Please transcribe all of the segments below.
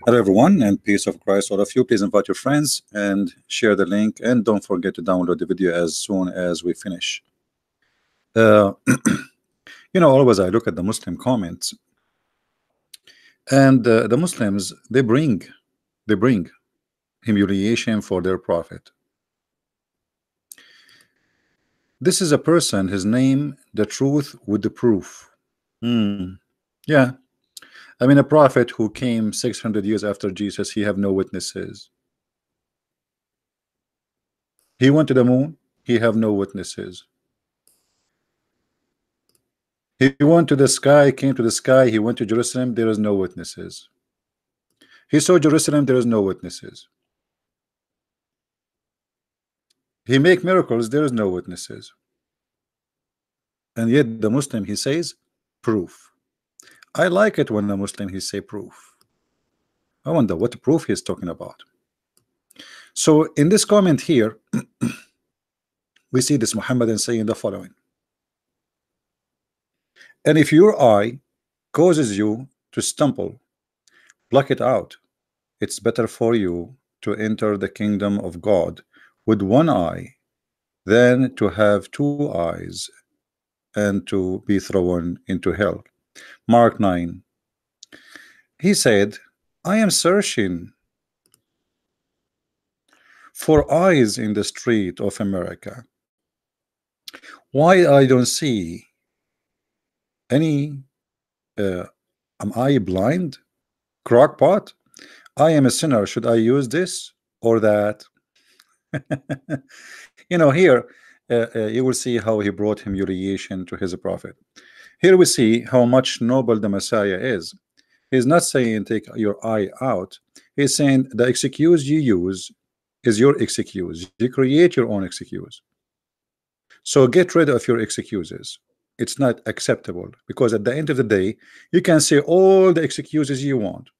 Hello everyone, and peace of Christ all of you. Please invite your friends and share the link, and don't forget to download the video as soon as we finish. Always I look at the Muslim comments, and the Muslims they bring humiliation for their prophet. This is a person, his name, the truth with the proof. Yeah, I mean a prophet who came 600 years after Jesus, he have no witnesses. He went to the moon, he have no witnesses. He went to the sky, came to the sky, he went to Jerusalem, there is no witnesses. He saw Jerusalem, there is no witnesses. He make miracles, there is no witnesses. And yet the Muslim, he says proof. I like it when the Muslim he say proof. I wonder what proof he's talking about. So in this comment here we see this Muhammadan saying the following: and if your eye causes you to stumble, pluck it out. It's better for you to enter the kingdom of God with one eye than to have two eyes and to be thrown into hell. Mark 9. He said, I am searching for eyes in the street of America. Why I don't see any? Am I blind? Crockpot? I am a sinner. Should I use this or that? Here you will see how he brought humiliation to his prophet. Here we see how much noble the Messiah is. He's not saying take your eye out. He's saying the excuse you use is your excuse. You create your own excuse. So get rid of your excuses. It's not acceptable, because at the end of the day you can say all the excuses you want.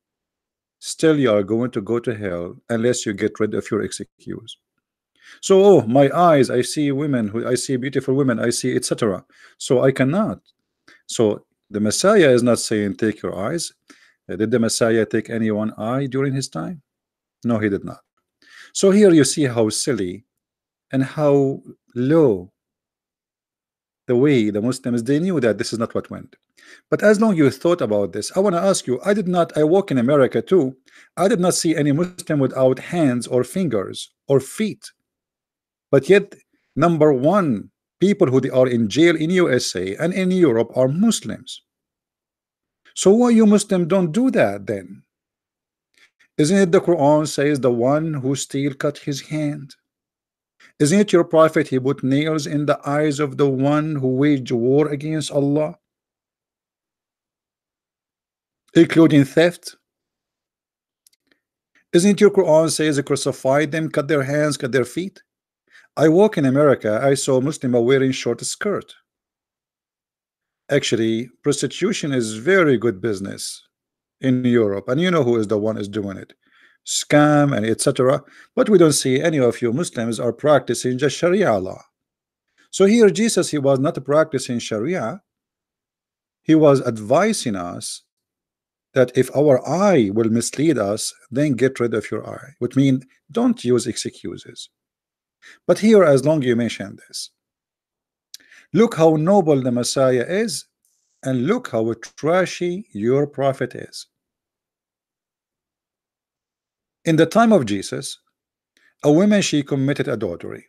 Still you are going to go to hell unless you get rid of your excuse. So, oh, my eyes, I see women, I see beautiful women, I see etc. So I cannot. So the Messiah is not saying take your eyes. Did the Messiah take any one eye during his time? No, he did not. So here you see how silly and how low the way the Muslims, they knew that this is not what went. But as long you thought about this, I want to ask you, I walk in America too. I did not see any Muslim without hands or fingers or feet. But yet, number one, people who are in jail in USA and in Europe are Muslims. So why you Muslim don't do that then? Isn't it the Quran says the one who still cut his hand? Isn't it your prophet he put nails in the eyes of the one who waged war against Allah, including theft? Isn't your Quran says crucify them, cut their hands, cut their feet? I walk in America, I saw Muslim wearing short skirt. Actually, prostitution is very good business in Europe, and you know who is the one is doing it, scam and etc. But we don't see any of you Muslims are practicing just Sharia law. So here Jesus, he was not practicing Sharia. He was advising us that if our eye will mislead us, then get rid of your eye, which means don't use excuses. But here, as long you mention this, look how noble the Messiah is, and look how trashy your prophet is. In the time of Jesus, a woman, she committed adultery.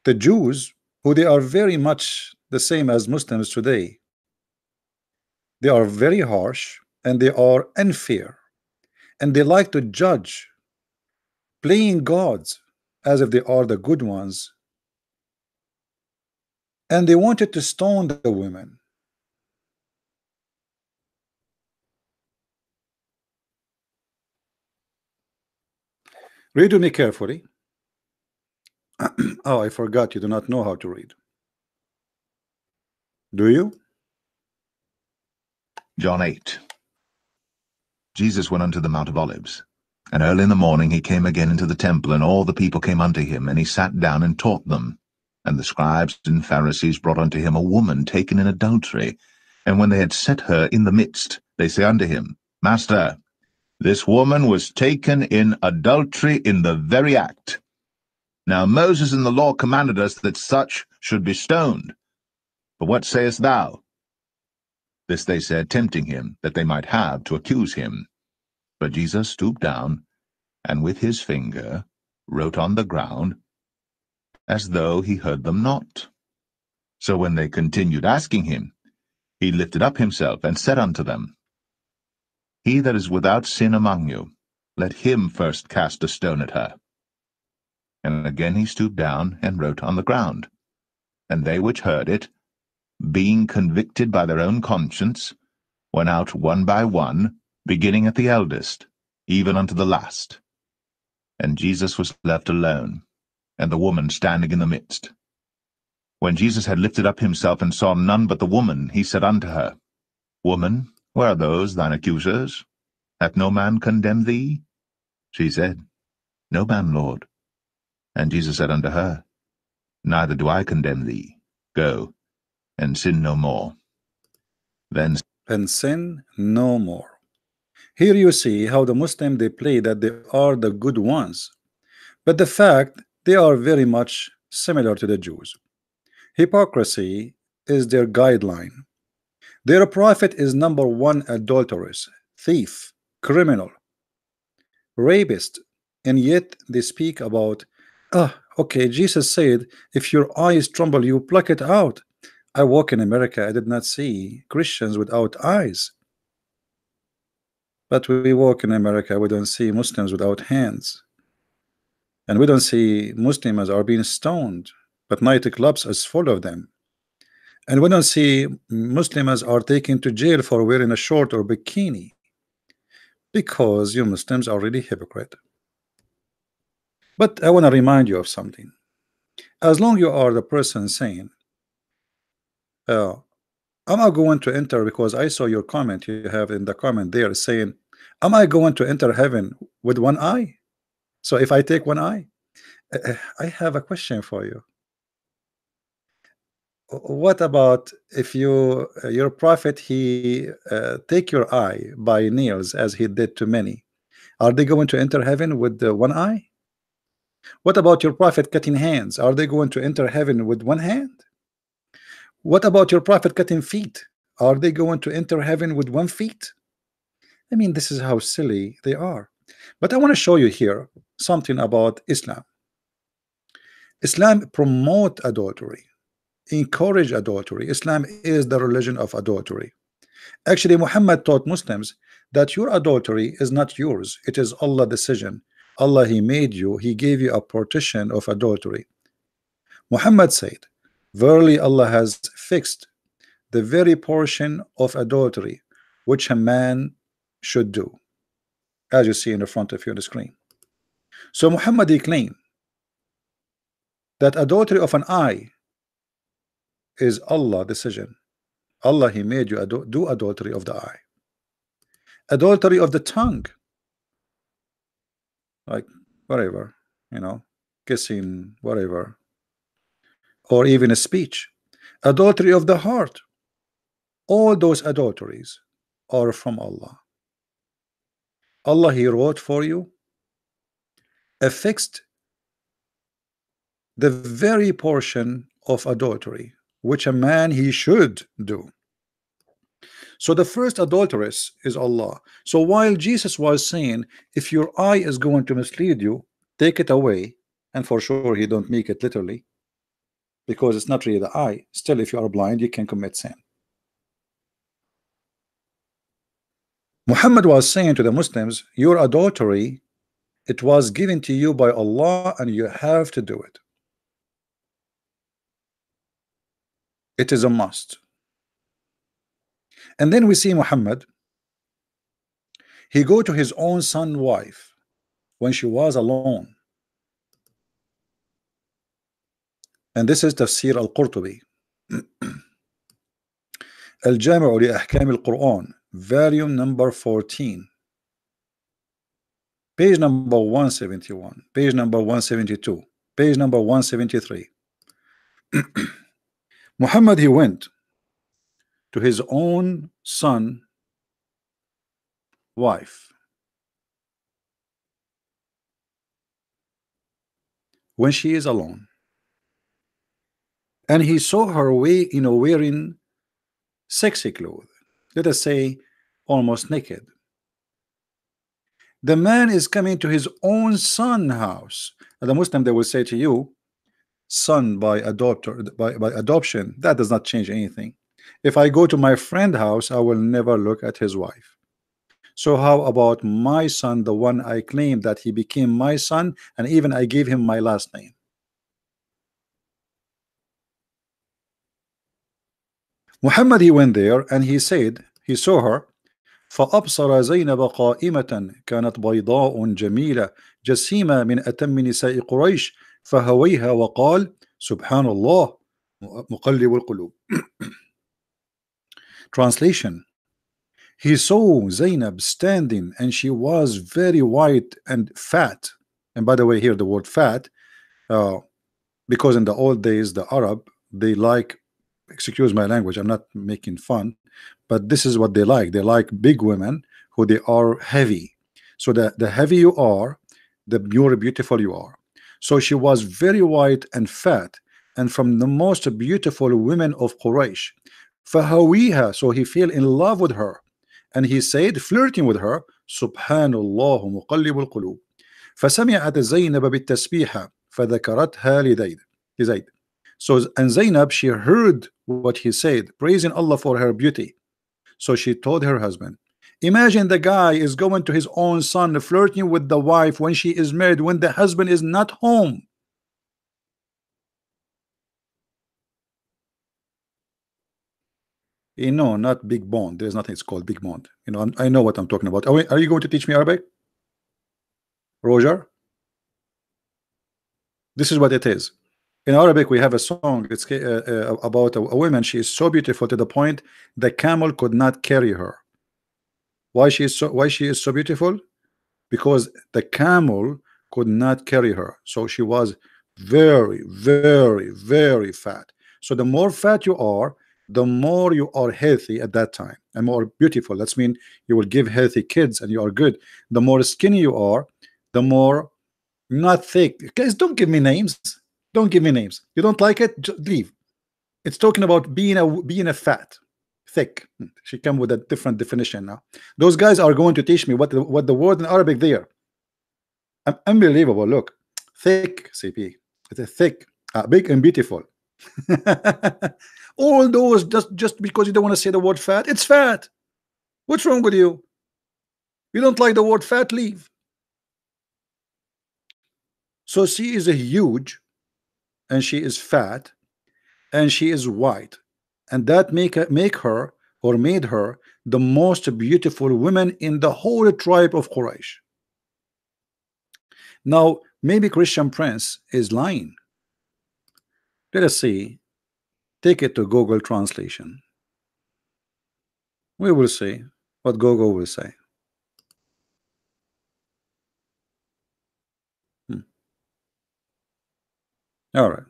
The Jews, who they are very much the same as Muslims today, they are very harsh and they are unfair, and they like to judge, playing gods as if they are the good ones, and they wanted to stone the women. Read with me carefully. Oh, I forgot you do not know how to read. Do you? John 8. Jesus went unto the Mount of Olives, and early in the morning he came again into the temple, and all the people came unto him, and he sat down and taught them. And the scribes and Pharisees brought unto him a woman taken in adultery. And when they had set her in the midst, they say unto him, Master, This woman was taken in adultery in the very act. Now Moses in the law commanded us that such should be stoned. But what sayest thou? This they said, tempting him, that they might have to accuse him. But Jesus stooped down, and with his finger wrote on the ground, as though he heard them not. So when they continued asking him, he lifted up himself, and said unto them, He that is without sin among you, let him first cast a stone at her. And again he stooped down, and wrote on the ground. And they which heard it, being convicted by their own conscience, went out one by one, beginning at the eldest, even unto the last. And Jesus was left alone, and the woman standing in the midst. When Jesus had lifted up himself, and saw none but the woman, he said unto her, Woman, where are those thine accusers? Hath no man condemned thee? She said, No man, Lord. And Jesus said unto her, Neither do I condemn thee. Go, and sin no more. Then And sin no more. Here you see how the Muslim they play that they are the good ones, but the fact they are very much similar to the Jews. Hypocrisy is their guideline. Their prophet is number one adulteress, thief, criminal, rapist, and yet they speak about, okay, Jesus said, if your eyes tremble, you pluck it out. I walk in America, I did not see Christians without eyes. But we walk in America, we don't see Muslims without hands. And we don't see Muslims are being stoned, but nightclubs is full of them. And we don't see Muslims are taken to jail for wearing a short or bikini, because you Muslims are really hypocrite. But I want to remind you of something. As long you are the person saying, am I going to enter, because I saw your comment you have in the comment there saying, am I going to enter heaven with one eye? So if I take one eye, I have a question for you. What about if your prophet he take your eye by nails as he did to many? Are they going to enter heaven with the one eye? What about your prophet cutting hands? Are they going to enter heaven with one hand? What about your prophet cutting feet? Are they going to enter heaven with one feet? I mean, this is how silly they are. But I want to show you here something about Islam. Islam promote adultery, encourage adultery. Islam is the religion of adultery. Actually, Muhammad taught Muslims that your adultery is not yours. It is Allah's decision. Allah, he made you. He gave you a partition of adultery. Muhammad said, verily Allah has fixed the very portion of adultery which a man should do, as you see in the front of you on the screen. So Muhammad he claimed that adultery of an eye is Allah's decision. Allah, he made you do adultery of the eye. Adultery of the tongue, like whatever, kissing, whatever, or even a speech. Adultery of the heart, all those adulteries are from Allah. Allah, he wrote for you, affixed the very portion of adultery which a man he should do. So the first adulteress is Allah. So while Jesus was saying, if your eye is going to mislead you, take it away, and for sure he don't make it literally, because it's not really the eye. Still, if you are blind, you can commit sin. Muhammad was saying to the Muslims, your adultery, it was given to you by Allah, and you have to do it. It is a must. And then we see Muhammad, he go to his own son's wife when she was alone. And this is Tafsir al-Qurtubi, Al-Jami'u li Ahkam al-Quran, volume number 14, page number 171, page number 172, page number 173. Muhammad, he went to his own son wife when she is alone, and he saw her wearing sexy clothes, let us say almost naked. The man is coming to his own son house. And the Muslim, they will say to you, son by adoption, that does not change anything. If I go to my friend house, I will never look at his wife. So how about my son, the one I claim that he became my son, and even I gave him my last name? Muhammad, he went there and he said he saw her. فأبصر زينب قائمة كانت بيضاء جميلة جسيمة من أتم نساء قريش فهويها وقال سبحان الله مقلب القلوب. Translation: he saw Zainab standing and she was very white and fat. And by the way, here the word fat, uh, because in the old days the Arab, they like, excuse my language, I'm not making fun, but this is what they like big women who they are heavy. So the heavy you are, the more beautiful you are. So she was very white and fat, and from the most beautiful women of Quraysh. فهويها, so he fell in love with her, and he said, flirting with her, سبحان الله مقلب القلوب. فسمعت زينب بالتسبيحة فذكرتها لزيد. So, and Zainab, she heard what he said, praising Allah for her beauty. So she told her husband, imagine the guy is going to his own son, flirting with the wife when she is married, when the husband is not home. You know, not big bond. There's nothing it's called big bond. You know, I know what I'm talking about. Are you going to teach me Arabic, Roger? This is what it is. In Arabic, we have a song. It's about a woman. She is so beautiful to the point the camel could not carry her. Why she is so beautiful? Because the camel could not carry her. So she was very, very, very fat. So the more fat you are, the more you are healthy at that time and more beautiful. That's mean you will give healthy kids and you are good. The more skinny you are, the more not thick. Guys, don't give me names. Don't give me names. You don't like it? Just leave. It's talking about being a fat, thick. She come with a different definition now. Those guys are going to teach me what the word in Arabic there. Unbelievable. Look, thick, CP. It's a thick, big and beautiful. All those just because you don't want to say the word fat. It's fat. What's wrong with you? You don't like the word fat? Leave. So she is a huge, and she is fat, and she is white, and that make her or made her the most beautiful woman in the whole tribe of Quraysh. Now maybe Christian Prince is lying. Let us see. Take it to Google translation. We will see what Google will say. All right.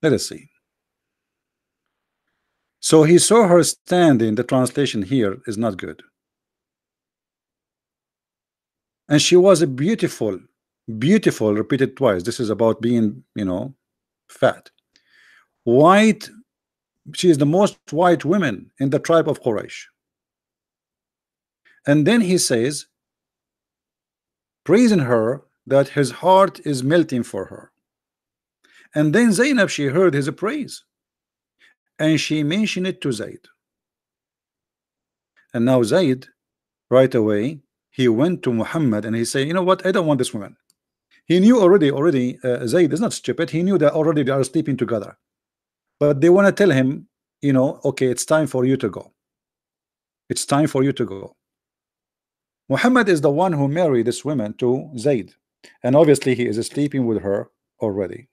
Let us see. So he saw her standing. The translation here is not good. And she was a beautiful, repeated twice. This is about being, you know, fat. White. She is the most white woman in the tribe of Quraysh. And then he says, praising her, that his heart is melting for her. And then Zainab, she heard his praise, and she mentioned it to Zaid. And now Zaid, right away, he went to Muhammad and he said, you know what, I don't want this woman. He knew already Zaid is not stupid. He knew that already they are sleeping together, but they want to tell him, you know, okay, it's time for you to go. It's time for you to go. Muhammad is the one who married this woman to Zaid, and obviously he is sleeping with her already.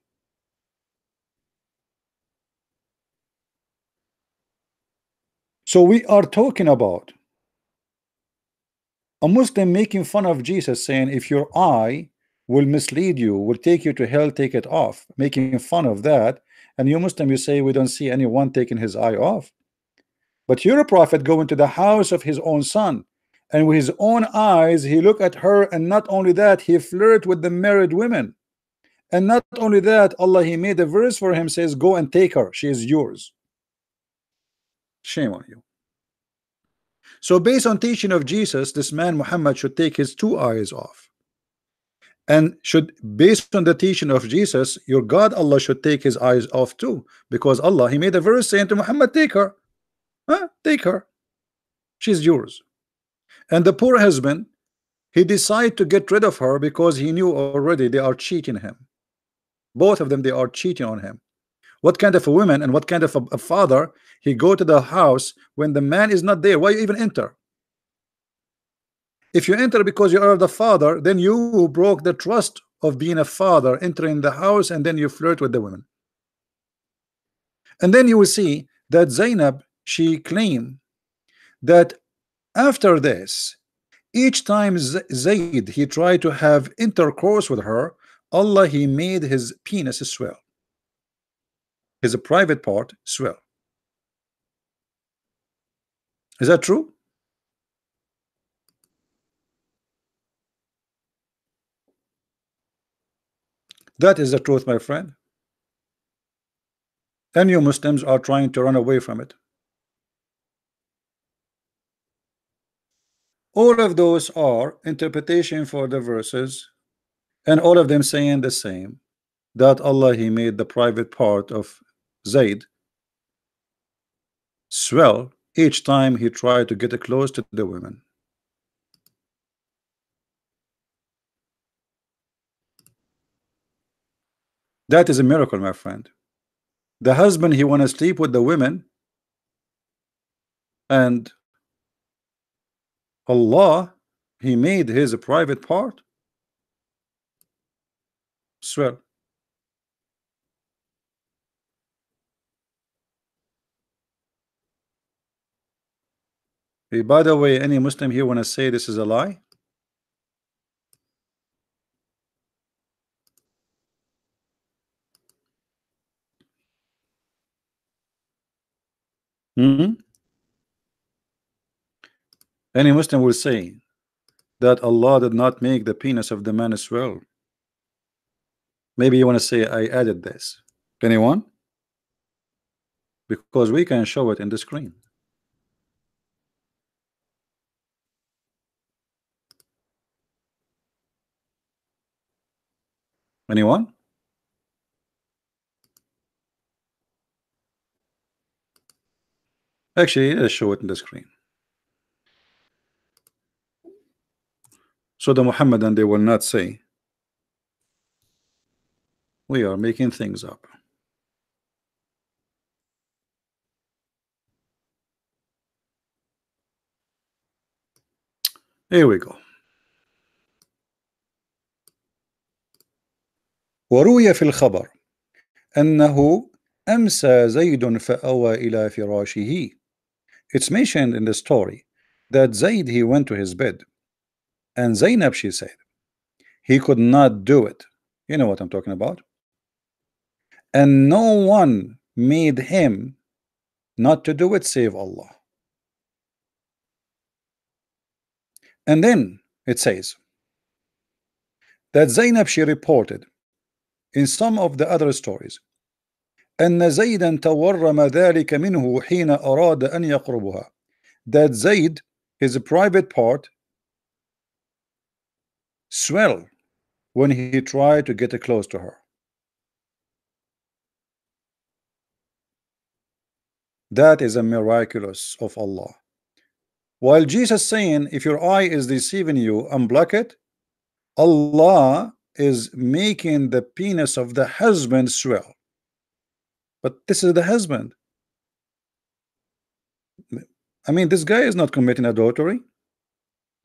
So we are talking about a Muslim making fun of Jesus, saying if your eye will mislead you, will take you to hell, take it off, making fun of that. And you Muslim, you say we don't see anyone taking his eye off. But you're a prophet going to the house of his own son and with his own eyes he looked at her, and not only that, he flirted with the married women. And not only that, Allah, he made a verse for him, says, go and take her, she is yours. Shame on you. So based on teaching of Jesus, this man Muhammad should take his two eyes off, and should, based on the teaching of Jesus, your God Allah should take his eyes off too, because Allah, he made a verse saying to Muhammad, take her, take her, she's yours. And the poor husband, he decided to get rid of her because he knew already they are cheating him. Both of them, they are cheating on him. What kind of a woman and what kind of a father, he go to the house when the man is not there? Why you even enter? If you enter because you are the father, then you broke the trust of being a father, entering the house, and then you flirt with the women. And then you will see that Zainab, she claimed that after this, each time Zayd he tried to have intercourse with her, Allah, he made his penis swell, his private part swell. Is that true? That is the truth, my friend. And you Muslims are trying to run away from it. All of those are interpretation for the verses, and all of them saying the same, that Allah, he made the private part of Zayd swell each time he tried to get close to the women. That is a miracle, my friend. The husband, he want to sleep with the women, and Allah, he made his private part swell. Hey, by the way, any Muslim here want to say this is a lie? Hmm? Any Muslim will say that Allah did not make the penis of the man swell. Maybe you want to say I added this. Anyone? Because we can show it in the screen. Anyone? Actually, let's show it in the screen. So the Muhammadan, they will not say we are making things up. Here we go. وروي في الخبر أنه أمسى زيد فأوى إلى فراشه. It's mentioned in the story that Zayd, he went to his bed, and Zainab, she said he could not do it. You know what I'm talking about. And no one made him not to do it save Allah. And then it says that Zainab, she reported in some of the other stories أن زيدا تورم ذلك منه حين أراد أن يقربها, that Zayd, his private part, swell when he tried to get close to her. That is a miraculous of Allah. While Jesus saying, if your eye is deceiving you, unblock it, Allah is making the penis of the husband swell. But this is the husband. I mean, this guy is not committing adultery.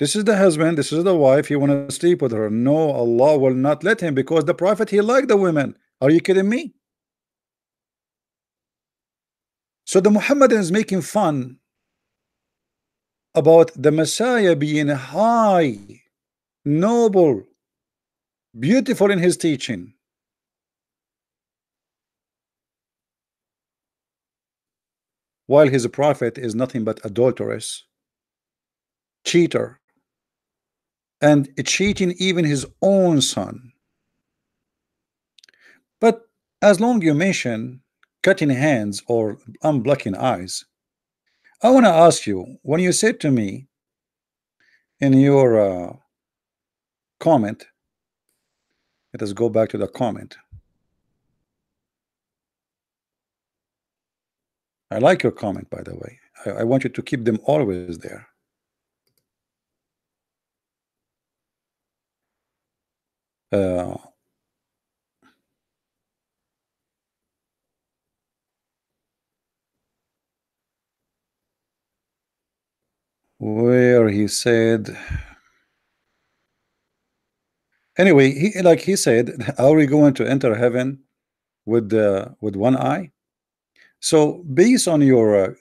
This is the husband, this is the wife, he want to sleep with her. No, Allah will not let him, because the Prophet, he liked the women. Are you kidding me? So the Muhammadan is making fun about the Messiah being high, noble, beautiful in his teaching, while his prophet is nothing but adulterous, cheater, and cheating even his own son. But as long you mention cutting hands or unblocking eyes, I want to ask you, when you said to me in your comment, let us go back to the comment. I like your comment, by the way. I want you to keep them always there. Uh, where he said, anyway, he said, are we going to enter heaven with one eye? So based on your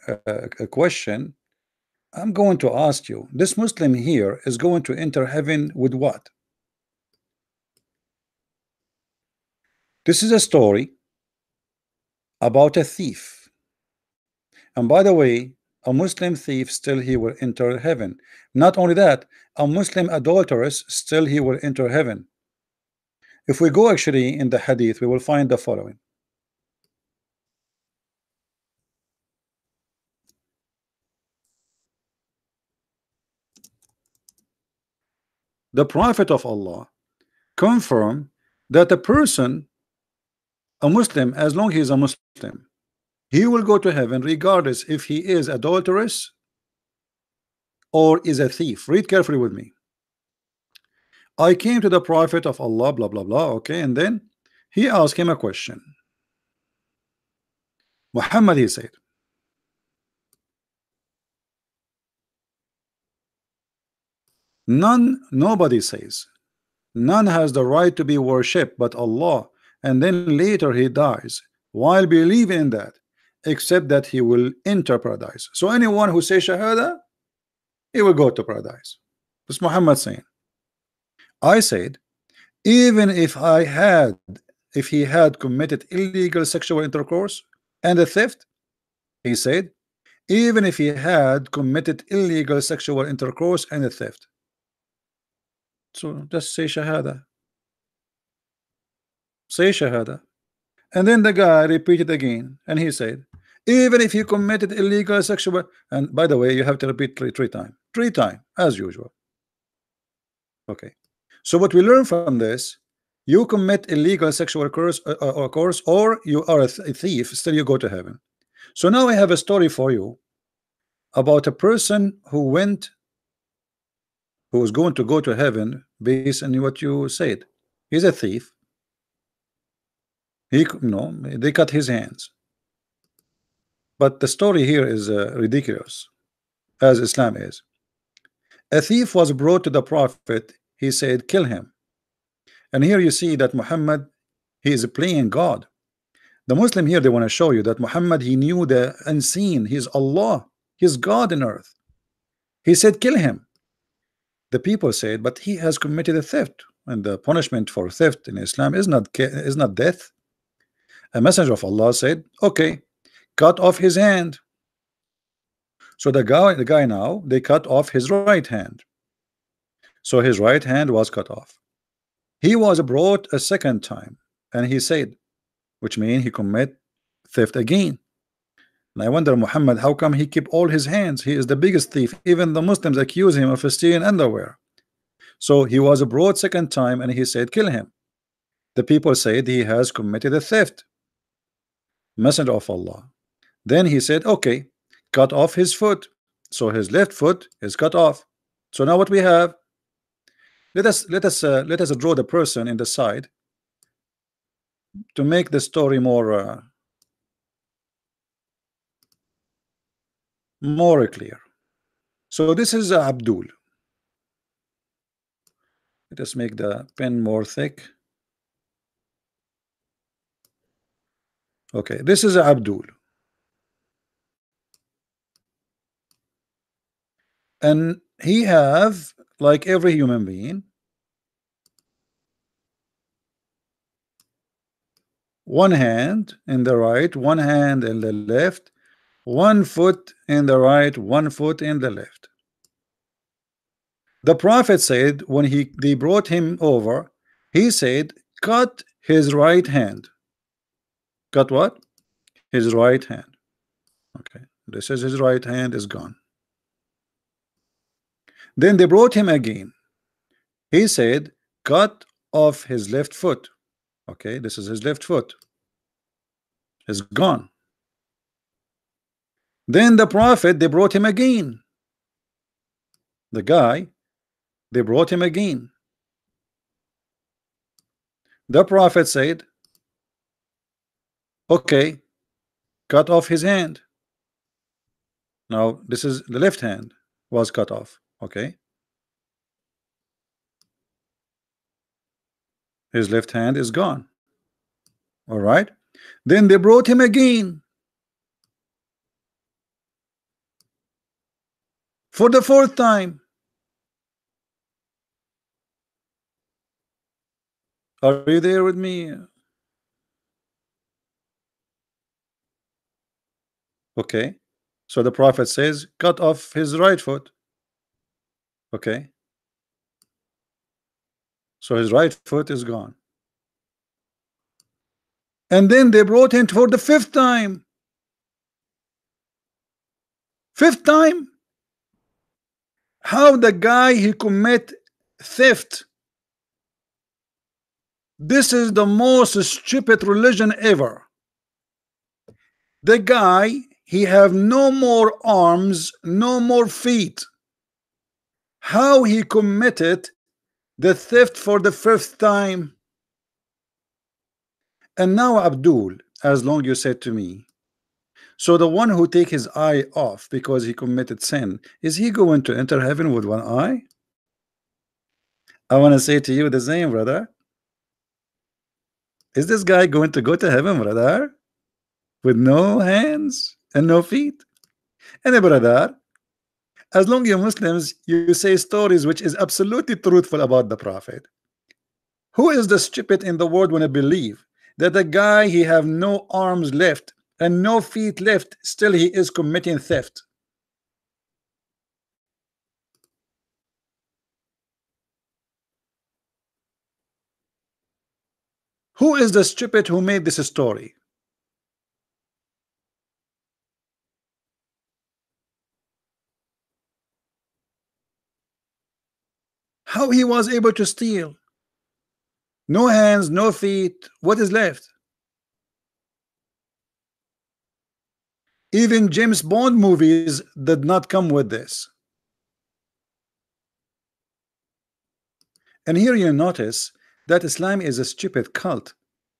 question, I'm going to ask you, this Muslim here is going to enter heaven with what? This is a story about a thief. And by the way, a Muslim thief still he will enter heaven. Not only that, a Muslim adulteress still he will enter heaven. If we go actually in the hadith, we will find the following. The Prophet of Allah confirmed that a person, a Muslim, as long as he is a Muslim, he will go to heaven regardless if he is adulterous or is a thief. Read carefully with me. I came to the Prophet of Allah, blah blah blah. Okay, and then he asked him a question. Muhammad, he said, nobody says, none has the right to be worshipped but Allah, and then later he dies while believing in that, except that he will enter paradise. So anyone who says Shahada, he will go to paradise. That's Muhammad saying. I said, even if he had committed illegal sexual intercourse and a theft, he said, even if he had committed illegal sexual intercourse and a theft. So just say Shahada. Say Shahada. And then the guy repeated again, and he said, even if he committed illegal sexual, and by the way, you have to repeat three times, as usual. Okay. So what we learn from this, you commit illegal sexual course, or you are a thief, still you go to heaven. So now I have a story for you about a person who was going to go to heaven based on what you said. He's a thief. They cut his hands. But the story here is ridiculous, as Islam is. A thief was brought to the Prophet. He said, kill him. And here you see that Muhammad, he is playing God. The Muslim here, they want to show you that Muhammad, he knew the unseen. He's Allah. He's God in earth. He said, kill him. The people said, but he has committed a theft, and the punishment for theft in Islam is not death. A messenger of Allah said, okay, cut off his hand. So the guy now, they cut off his right hand. So his right hand was cut off. He was brought a second time, and he said, which means he commit theft again. And I wonder, Muhammad, how come he keep all his hands? He is the biggest thief. Even the Muslims accuse him of stealing underwear. So he was brought second time, and he said, kill him. The people said he has committed a theft. Messenger of Allah. Then he said, okay, cut off his foot. So his left foot is cut off. So now what we have? Let us draw the person in the side to make the story more clear. So this is Abdul. Let us make the pen more thick. Okay, this is Abdul. And he have, like every human being, one hand in the right, one hand in the left, one foot in the right, one foot in the left. The prophet said when they brought him over, he said, cut his right hand. Cut what? His right hand. Okay, this is his right hand is gone. Then they brought him again. He said, cut off his left foot. Okay, this is his left foot. Is gone. Then the prophet, they brought him again. The guy, they brought him again. The prophet said, okay, cut off his hand. Now this is the left hand was cut off. Okay, his left hand is gone. All right, then they brought him again for the fourth time. Are you there with me? Okay, so the prophet says, cut off his right foot. Okay, so his right foot is gone. And then they brought him for the fifth time. Fifth time? How the guy he commit theft? This is the most stupid religion ever. The guy, he have no more arms, no more feet. How he committed the theft for the fifth time? And now Abdul, as long you said to me, so the one who take his eye off because he committed sin, is he going to enter heaven with one eye? I want to say to you the same, brother. Is this guy going to go to heaven, brother, with no hands and no feet? And brother, as long you Muslims, you say stories which is absolutely truthful about the prophet. Who is the stupid in the world when I believe that the guy he have no arms left and no feet left, still he is committing theft? Who is the stupid who made this story? How he was able to steal? No hands, no feet. What is left? Even James Bond movies did not come with this. And here you notice that Islam is a stupid cult.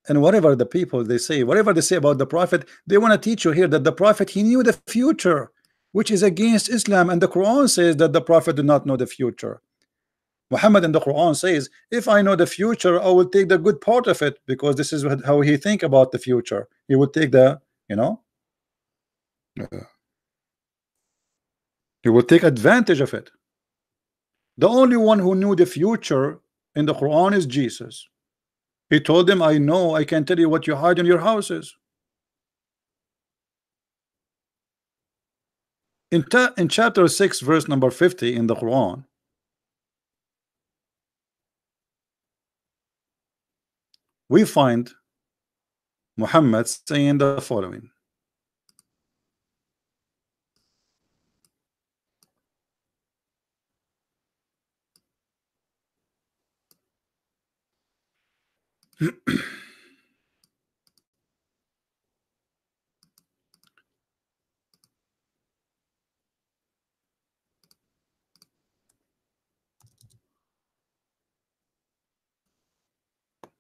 And whatever the people they say, whatever they say about the prophet, they want to teach you here that the prophet, he knew the future, which is against Islam. And the Quran says that the prophet did not know the future. Muhammad in the Quran says, if I know the future, I will take the good part of it, because this is how he think about the future. He would take the, you know, he will take advantage of it. The only one who knew the future in the Quran is Jesus. He told them, I know, I can tell you what you hide in your houses. In chapter 6 verse number 50 in the Quran, we find Muhammad saying the following.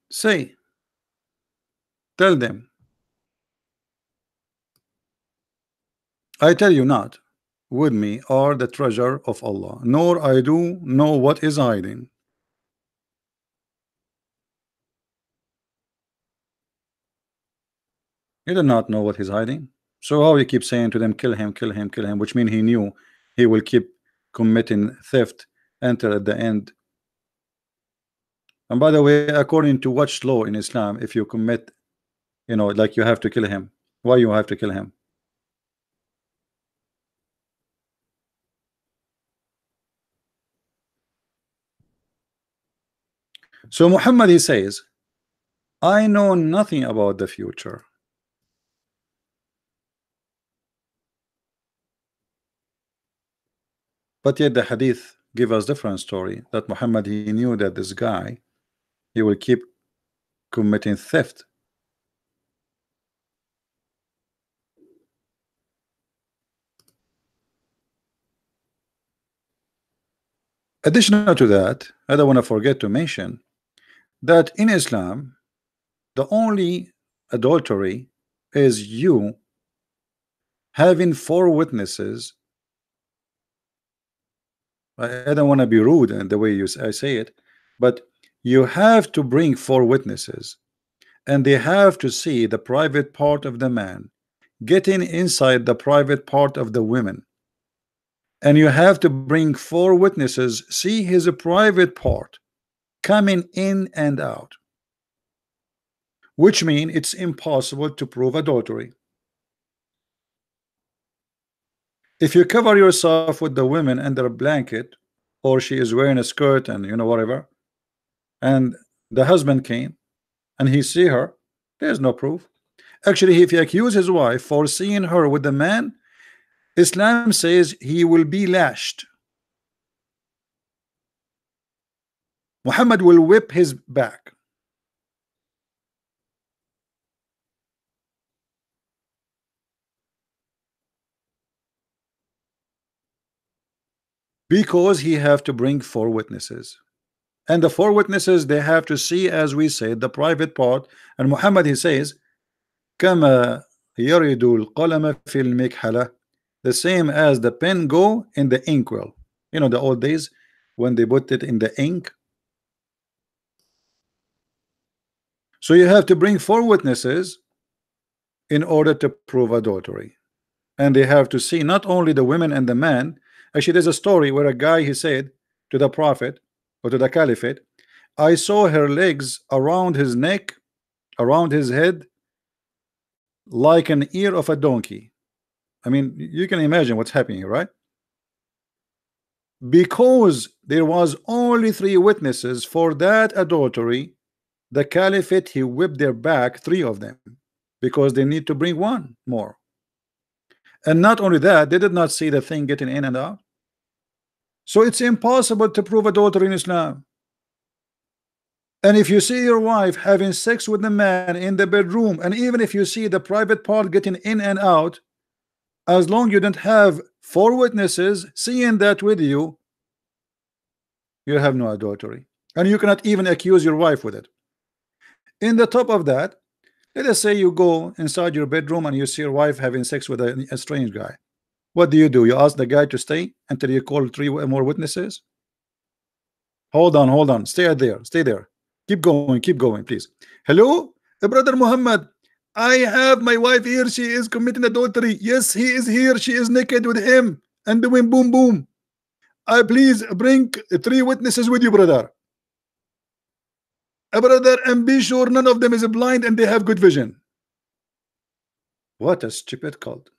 Say, tell them, I tell you not, with me are the treasure of Allah, nor I do know what is hiding. He did not know what he's hiding. So how he keeps saying to them, kill him, kill him, kill him, which means he knew he will keep committing theft until at the end. And by the way, according to which law in Islam, if you commit, you know, like you have to kill him? Why you have to kill him? So Muhammad, he says, I know nothing about the future. But yet the hadith give us different story, that Muhammad, he knew that this guy, he will keep committing theft. Additional to that, I don't want to forget to mention that in Islam, the only adultery is you having four witnesses. I don't want to be rude in the way I say it, but you have to bring four witnesses, and they have to see the private part of the man getting inside the private part of the women, and you have to bring four witnesses see his private part coming in and out, which means it's impossible to prove adultery. If you cover yourself with the women under a blanket, or she is wearing a skirt and whatever, and the husband came and he see her, there's no proof. Actually, if he accuse his wife for seeing her with the man, Islam says he will be lashed. Muhammad will whip his back. Because he have to bring four witnesses, and the four witnesses, they have to see, as we said, the private part. And Muhammad, he says, كما يرد القلم في المكحلة, the same as the pen go in the inkwell. The old days when they put it in the ink. So you have to bring four witnesses in order to prove adultery, and they have to see not only the women and the man. Actually, there's a story where a guy, he said to the prophet or to the caliphate, I saw her legs around his neck, around his head, like an ear of a donkey. I mean, you can imagine what's happening here, right? Because there was only three witnesses for that adultery, the caliphate, he whipped their back, three of them, because they need to bring one more. And not only that, they did not see the thing getting in and out. So it's impossible to prove adultery in Islam. And if you see your wife having sex with the man in the bedroom, and even if you see the private part getting in and out, as long you don't have four witnesses seeing that with you, you have no adultery, and you cannot even accuse your wife with it. In the top of that, let us say you go inside your bedroom and you see your wife having sex with a strange guy. What do? You ask the guy to stay until you call three more witnesses? Hold on, stay there. Keep going, please. Hello, brother Muhammad. I have my wife here. She is committing adultery. Yes, he is here. She is naked with him and doing boom boom. I please bring three witnesses with you, brother. Brother, and be sure none of them is blind and they have good vision. What a stupid cult.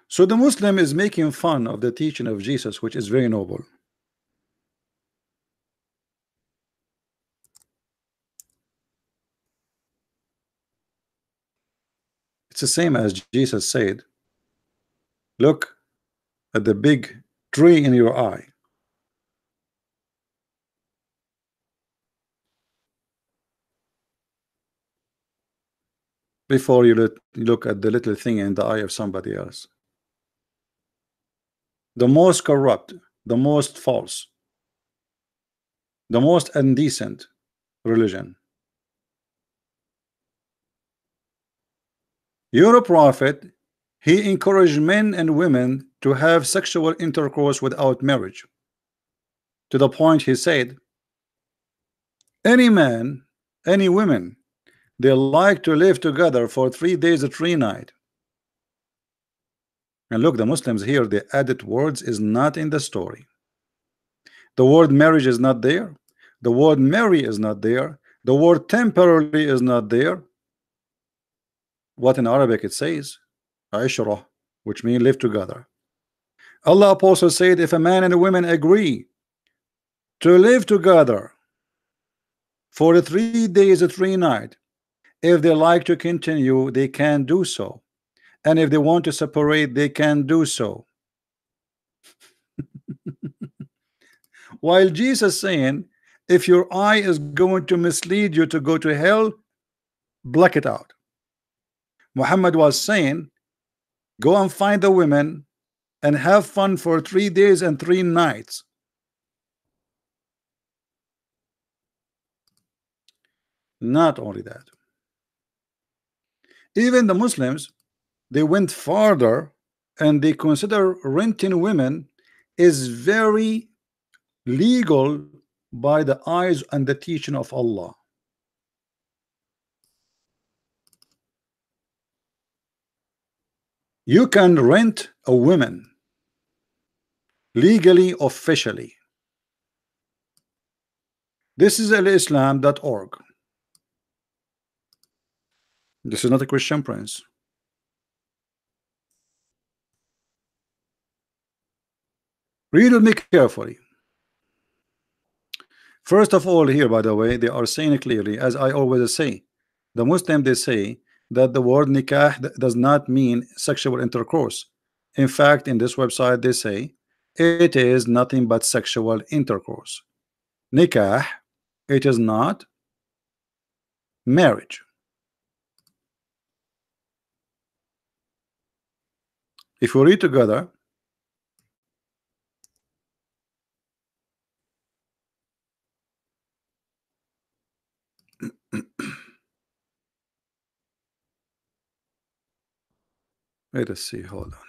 So the Muslim is making fun of the teaching of Jesus, which is very noble. It's the same as Jesus said, look at the big tree in your eye. Before you look at the little thing in the eye of somebody else. The most corrupt, the most false, the most indecent religion. Your prophet, he encouraged men and women to have sexual intercourse without marriage, to the point he said, any man, any women, they like to live together for 3 days or 3 nights. And look, the Muslims here, the added words is not in the story. The word marriage is not there. The word marry is not there. The word temporarily is not there. What in Arabic it says, Aishra, which means live together. Allah Apostle said, if a man and a woman agree to live together for 3 days or 3 nights, if they like to continue, they can do so. And if they want to separate, they can do so. While Jesus saying, if your eye is going to mislead you to go to hell, pluck it out. Muhammad was saying, go and find the women and have fun for 3 days and 3 nights. Not only that, even the Muslims, they went farther and they consider renting women is very legal by the eyes and the teaching of Allah. You can rent a woman legally, officially. This is alislam.org. This is not a Christian prince. Read with me carefully. First of all, here, by the way, they are saying it clearly, as I always say, the Muslim, they say that the word nikah does not mean sexual intercourse. In fact, in this website, they say it is nothing but sexual intercourse. Nikah, it is not marriage. If we read together, let us see, hold on,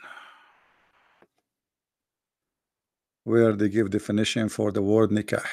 where they give definition for the word nikah.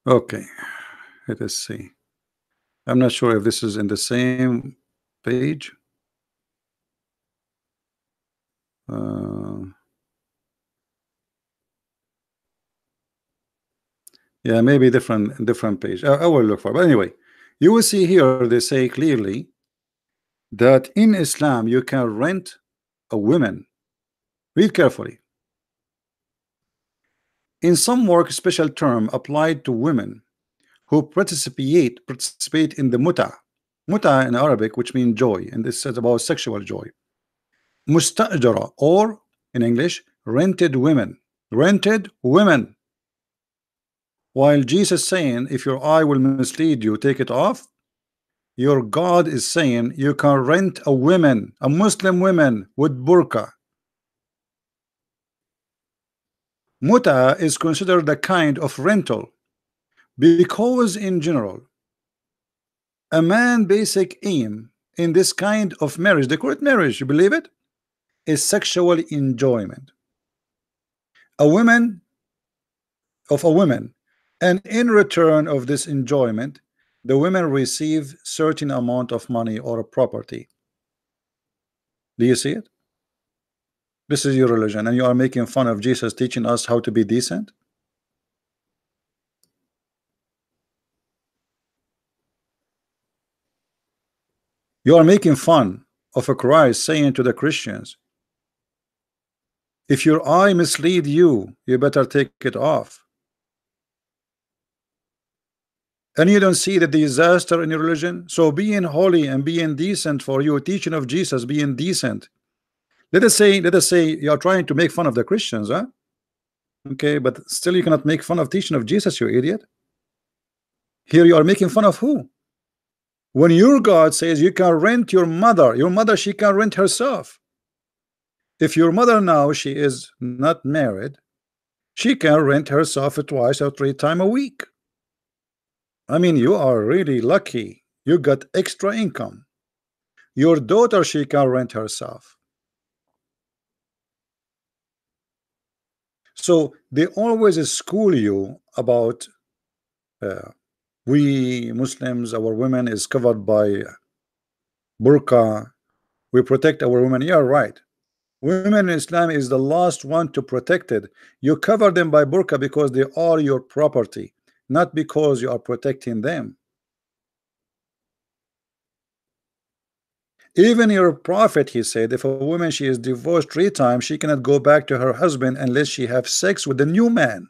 Okay, let us see. I'm not sure if this is in the same page. Yeah, maybe different page. I will look for. But anyway, you will see here they say clearly that in Islam you can rent a woman. Read carefully. In some work, special term applied to women who participate in the muta in Arabic, which means joy, and this is about sexual joy. Mustajara, or in English, rented women. While Jesus saying, if your eye will mislead you, take it off, your God is saying you can rent a woman, a Muslim woman with burqa. Muta is considered a kind of rental because in general a man basic aim in this kind of marriage, the correct marriage, you believe it, is sexual enjoyment. A woman of a woman, and in return of this enjoyment the women receive certain amount of money or property. Do you see it? This is your religion and you are making fun of Jesus teaching us how to be decent. You are making fun of a Christ saying to the Christians, if your eye mislead you, you better take it off. And you don't see the disaster in your religion. So being holy and being decent for you, teaching of Jesus, being decent. Let us say you are trying to make fun of the Christians, huh? Okay, but still you cannot make fun of teaching of Jesus, you idiot. Here you are making fun of who? When your God says you can rent your mother, she can rent herself. If your mother now, she is not married, she can rent herself twice or 3 times a week. I mean, you are really lucky. You got extra income. Your daughter, she can rent herself. So they always school you about we Muslims, our women is covered by burqa, we protect our women. You're right. Women in Islam is the last one to protect it. You cover them by burqa because they are your property, not because you are protecting them. Even your prophet, he said, if a woman she is divorced 3 times, she cannot go back to her husband unless she have sex with a new man.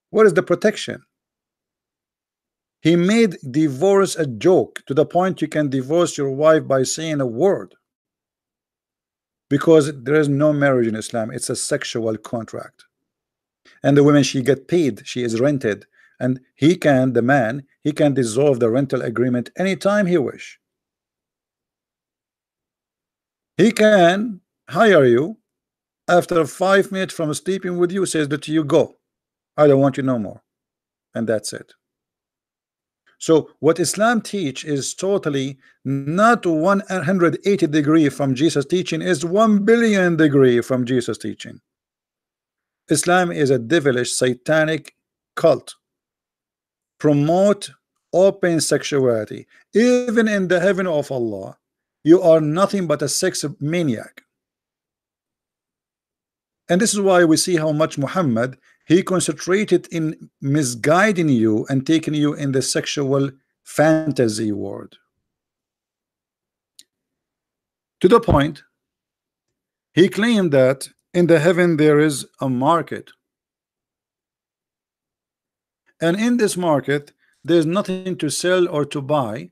What is the protection? He made divorce a joke to the point you can divorce your wife by saying a word, because there is no marriage in Islam. It's a sexual contract, and the woman she get paid, she is rented, and he can, the man, he can dissolve the rental agreement anytime he wish. He can hire you after 5 minutes from sleeping with you, says that you go, I don't want you no more, and that's it. So what Islam teach is totally not 180 degree from Jesus teaching, is 1 billion degree from Jesus teaching. Islam is a devilish satanic cult, promote open sexuality. Even in the heaven of Allah, you are nothing but a sex maniac. And this is why we see how much Muhammad, he concentrated in misguiding you and taking you in the sexual fantasy world, to the point he claimed that in the heaven there is a market, and in this market there's nothing to sell or to buy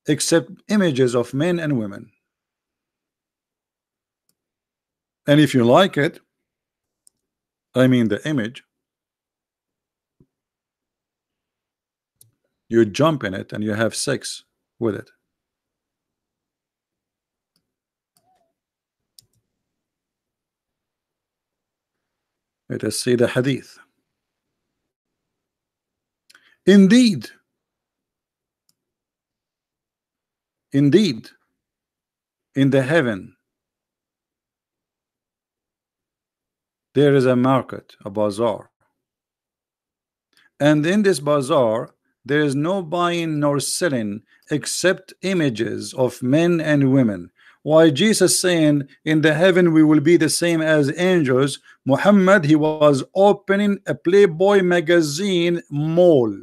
except images of men and women. And if you like it, I mean the image, you jump in it and you have sex with it. Let us see the hadith. Indeed, indeed, in the heaven there is a market, a bazaar, and in this bazaar there is no buying nor selling except images of men and women. Why Jesus saying in the heaven we will be the same as angels? Muhammad, he was opening a Playboy magazine mall,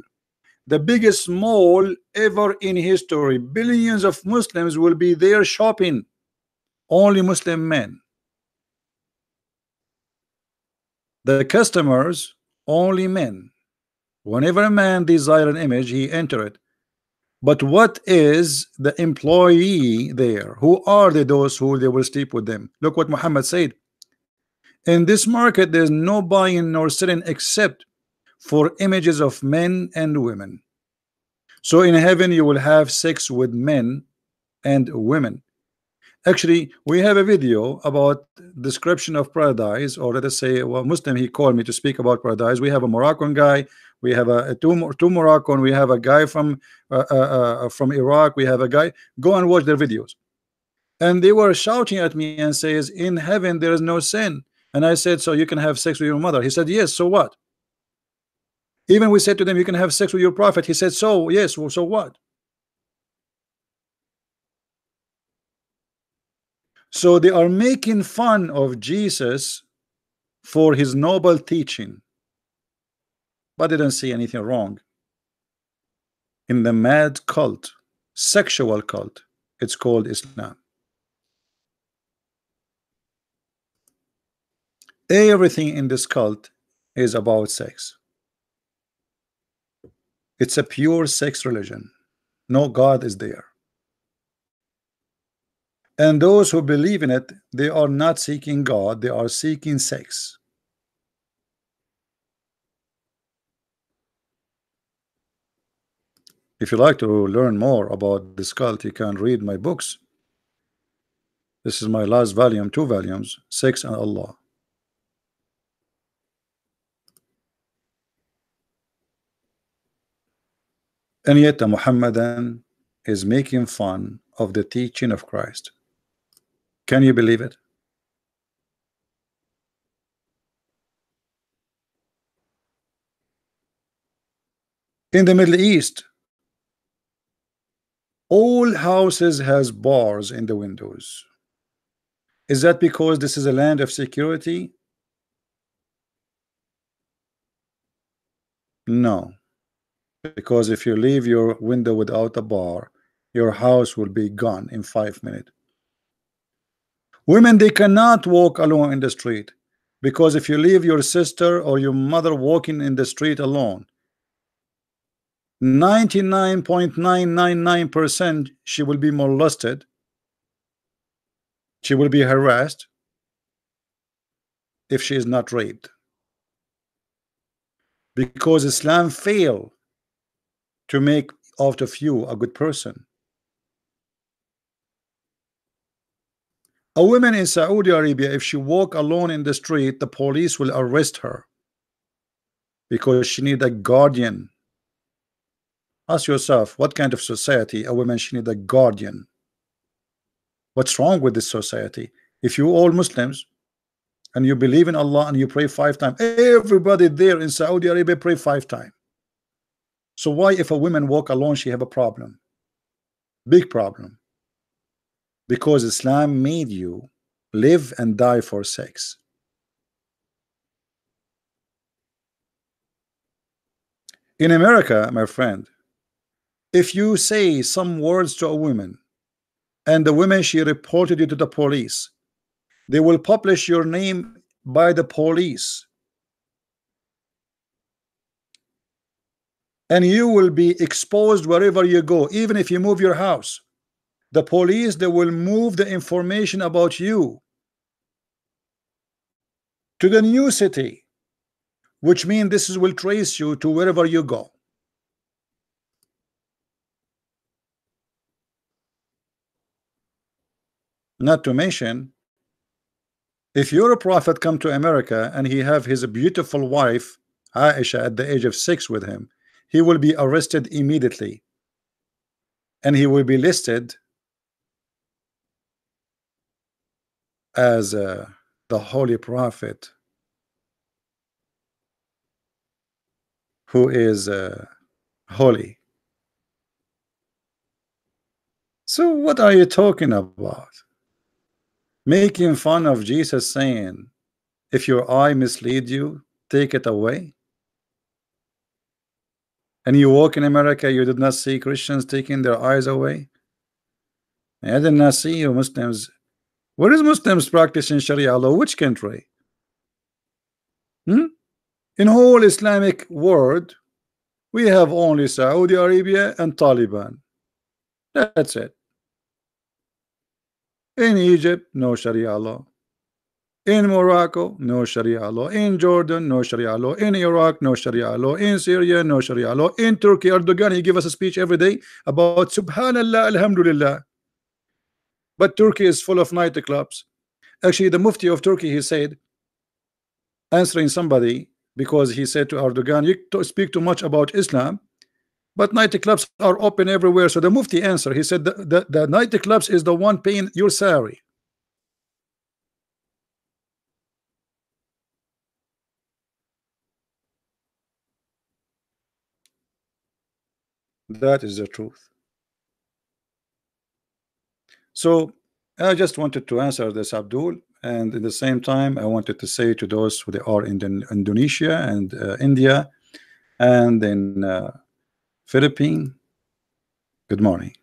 the biggest mall ever in history. Billions of Muslims will be there shopping, only Muslim men. The customers only men. Whenever a man desire an image, he enter it. But what is the employee there? Who are they, those who they will sleep with them? Look what Muhammad said. In this market there's no buying nor selling except for images of men and women. So in heaven you will have sex with men and women. Actually, we have a video about description of paradise, or let us say, well, Muslim, he called me to speak about paradise. We have a Moroccan guy, we have two Moroccan, we have a guy from Iraq, we have a guy. Go and watch their videos. And they were shouting at me and says, in heaven there is no sin. And I said, so you can have sex with your mother? He said, yes, so what? Even we said to them, you can have sex with your prophet. He said, so yes, well, so what? So they are making fun of Jesus for his noble teaching, but they don't see anything wrong in the mad cult, sexual cult. It's called Islam. Everything in this cult is about sex. It's a pure sex religion. No God is there. And those who believe in it, they are not seeking God, they are seeking sex. If you like to learn more about this cult, you can read my books. This is my last volume, 2 volumes, Sex and Allah. And yet a Muhammadan is making fun of the teaching of Christ. Can you believe it? In the Middle East, all houses has bars in the windows. Is that because this is a land of security? No, because if you leave your window without a bar, your house will be gone in 5 minutes. Women, they cannot walk alone in the street, because if you leave your sister or your mother walking in the street alone, 99.999% she will be molested, she will be harassed if she is not raped, because Islam failed to make out of you a good person. A woman in Saudi Arabia, if she walk alone in the street, the police will arrest her because she need a guardian. Ask yourself, what kind of society a woman she need a guardian? What's wrong with this society? If you all Muslims and you believe in Allah and you pray 5 times, everybody there in Saudi Arabia pray 5 times. So why if a woman walk alone she have a problem? Big problem. Because Islam made you live and die for sex. In America, my friend, if you say some words to a woman and the woman she reported you to the police, they will publish your name by the police and you will be exposed wherever you go. Even if you move your house, the police, they will move the information about you to the new city, which means this will trace you to wherever you go. Not to mention, if your prophet come to America and he have his beautiful wife Aisha at the age of 6 with him, he will be arrested immediately and he will be listed as the holy prophet who is holy. So what are you talking about? Making fun of Jesus, saying if your eye mislead you, take it away. And you walk in America, you did not see Christians taking their eyes away. I did not see you Muslims. Where is Muslims practicing Sharia law? Which country? In whole Islamic world, we have only Saudi Arabia and Taliban. That's it. In Egypt, no Sharia law. In Morocco, no Sharia law. In Jordan, no Sharia law. In Iraq, no Sharia law. In Syria, no Sharia law. In Turkey, Erdogan, he give us a speech every day about Subhanallah, Alhamdulillah. But Turkey is full of nightclubs. Actually, the Mufti of Turkey, he said, answering somebody, because he said to Erdogan, you speak too much about Islam, but nightclubs are open everywhere. So the Mufti answered, he said, the nightclubs is the one paying your salary. That is the truth. So I just wanted to answer this, Abdul, and at the same time I wanted to say to those who they are in Indonesia and India and in Philippines, good morning.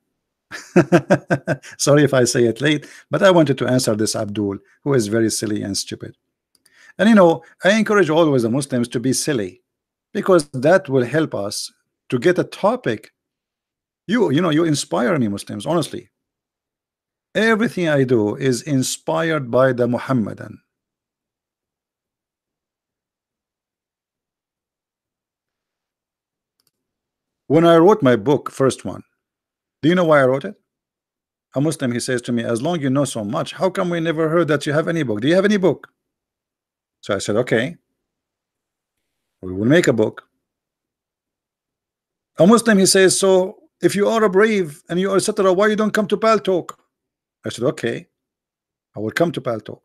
Sorry if I say it late, but I wanted to answer this Abdul, who is very silly and stupid. And you know, I encourage always the Muslims to be silly, because that will help us to get a topic. You know, you inspire me, Muslims, honestly. Everything I do is inspired by the Muhammadan. When I wrote my book, first one, do you know why I wrote it? A Muslim, he says to me, as long you know so much, how come we never heard that you have any book? Do you have any book? So I said, okay, we will make a book. A Muslim, he says, so if you are a brave and you are etc., why you don't come to Pal Talk? I said, okay, I will come to Pal Talk.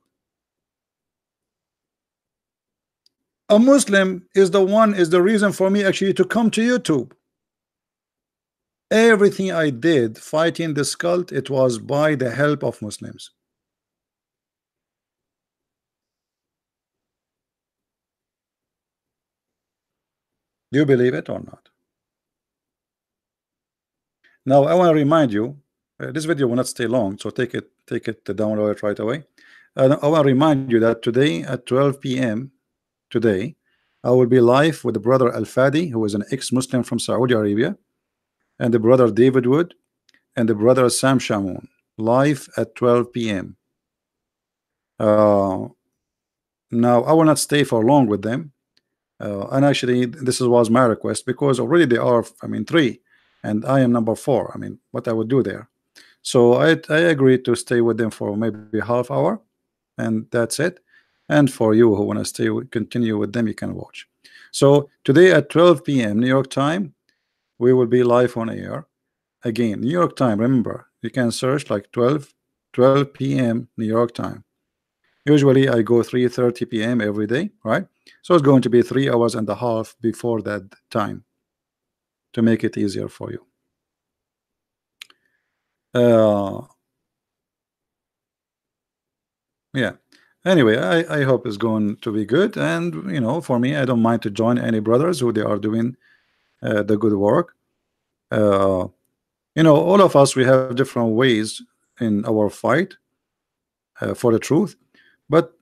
A Muslim is the reason for me actually to come to YouTube. Everything I did fighting this cult, it was by the help of Muslims. Do you believe it or not? Now I want to remind you, this video will not stay long, so take it to download it right away. I want to remind you that today at 12 p.m. today, I will be live with the brother Al Fadi, who is an ex-Muslim from Saudi Arabia, and the brother David Wood, and the brother Sam Shamoun, live at 12 p.m. Now I will not stay for long with them, and actually this was my request because already they are, I mean, three, and I am number four. I mean, what I would do there. So I agreed to stay with them for maybe half hour, and that's it. And for you who want to stay, continue with them, you can watch. So today at 12 p.m. New York time, we will be live on air. Again, New York time, remember, you can search like 12 p.m. New York time. Usually I go 3:30 p.m. every day, right? So it's going to be 3 hours and a half before that time to make it easier for you. Yeah. Anyway, I hope it's going to be good, and you know, for me, I don't mind to join any brothers who they are doing the good work. Uh, you know, all of us, we have different ways in our fight for the truth, but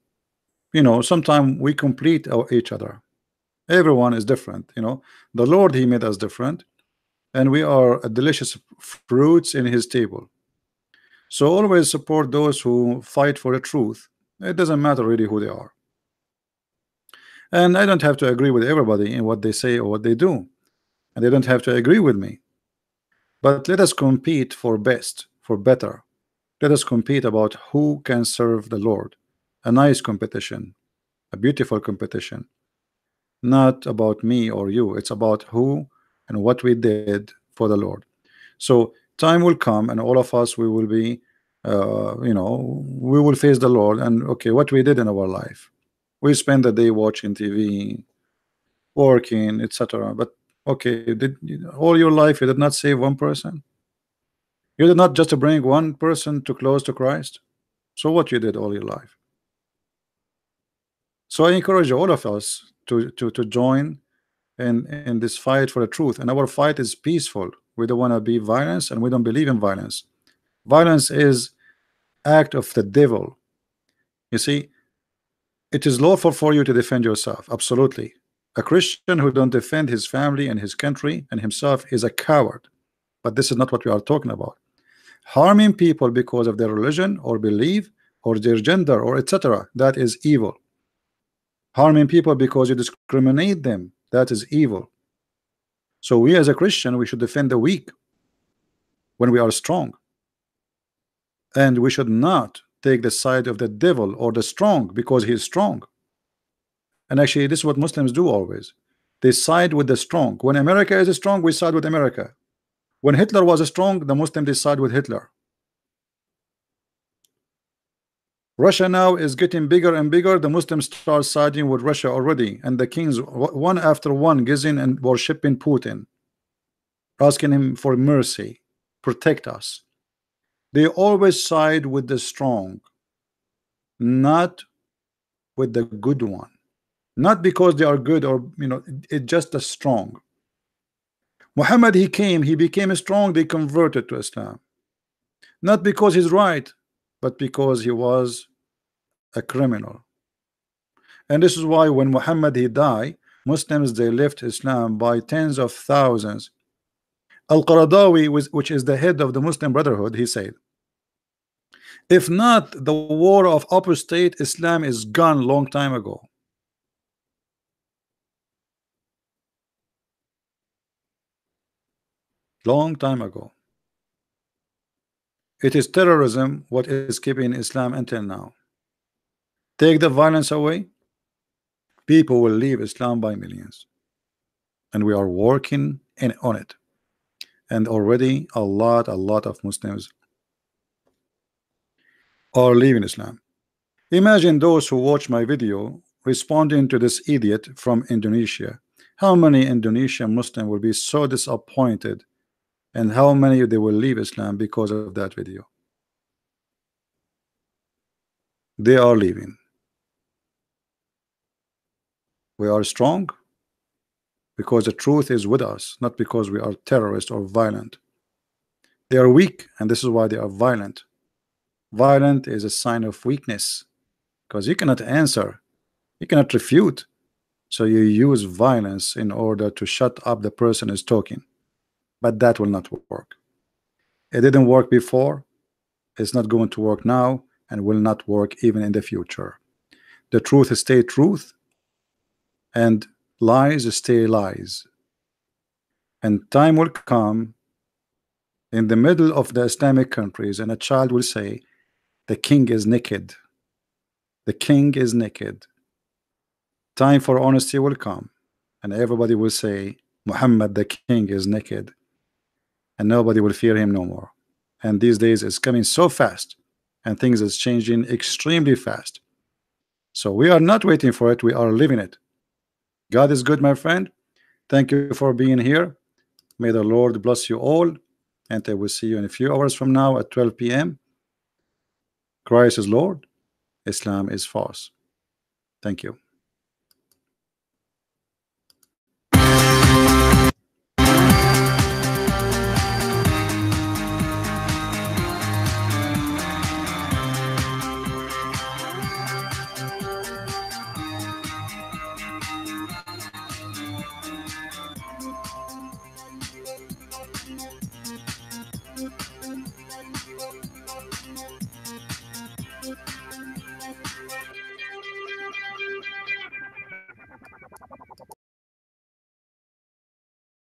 you know, sometimes we complete each other. Everyone is different. You know, the Lord, He made us different, and we are a delicious fruits in His table. So always support those who fight for the truth. It doesn't matter really who they are. And I don't have to agree with everybody in what they say or what they do, and they don't have to agree with me. But let us compete for best, for better. Let us compete about who can serve the Lord. A nice competition, a beautiful competition. Not about me or you. It's about who and what we did for the Lord. So time will come, and all of us, we will be, you know, we will face the Lord. And okay, what we did in our life. We spend the day watching TV, working, etc. But okay, did all your life you did not save one person? You did not just bring one person to close to Christ. So what you did all your life? So I encourage all of us to join in this fight for the truth. And our fight is peaceful. We don't want to be violence, and we don't believe in violence. Violence is act of the devil. You see, it is lawful for you to defend yourself. Absolutely. A Christian who don't defend his family and his country and himself is a coward. But this is not what we are talking about. Harming people because of their religion or belief or their gender or etc., that is evil. Harming people because you discriminate them, that is evil. So we as a Christian, we should defend the weak when we are strong, and we should not take the side of the devil or the strong because he is strong. And actually this is what Muslims do always. They side with the strong. When America is strong, we side with America. When Hitler was strong, the Muslims they side with Hitler. Russia now is getting bigger and bigger. The Muslims start siding with Russia already, and the kings one after one gazing and worshipping Putin, asking him for mercy, protect us. They always side with the strong, not with the good one. Not because they are good, or you know, it's just a strong. Muhammad, he came, he became strong, they converted to Islam. Not because he's right, but because he was a criminal. And this is why when Muhammad he died, Muslims they left Islam by tens of thousands. Al-Qaradawi, which is the head of the Muslim Brotherhood, he said, if not the war of apostate, Islam is gone long time ago. Long time ago. It is terrorism what is keeping Islam until now. Take the violence away, people will leave Islam by millions, and we are working on it. And already a lot of Muslims are leaving Islam. Imagine those who watch my video responding to this idiot from Indonesia. How many Indonesian Muslims will be so disappointed And how many they will leave Islam because of that video? They are leaving. We are strong because the truth is with us, not because we are terrorists or violent. They are weak, and this is why they are violent. Violent is a sign of weakness because you cannot answer, you cannot refute. So you use violence in order to shut up the person who is talking. But that will not work. It didn't work before, it's not going to work now, and will not work even in the future. The truth stay truth, and lies stay lies. And time will come in the middle of the Islamic countries, and a child will say, the king is naked. The king is naked. Time for honesty will come, and everybody will say, Muhammad the king is naked, and nobody will fear him no more. And these days it's coming so fast, and things is changing extremely fast. So we are not waiting for it, we are living it. God is good, my friend. Thank you for being here. May the Lord bless you all, and I will see you in a few hours from now at 12 p.m. Christ is Lord, Islam is false. Thank you.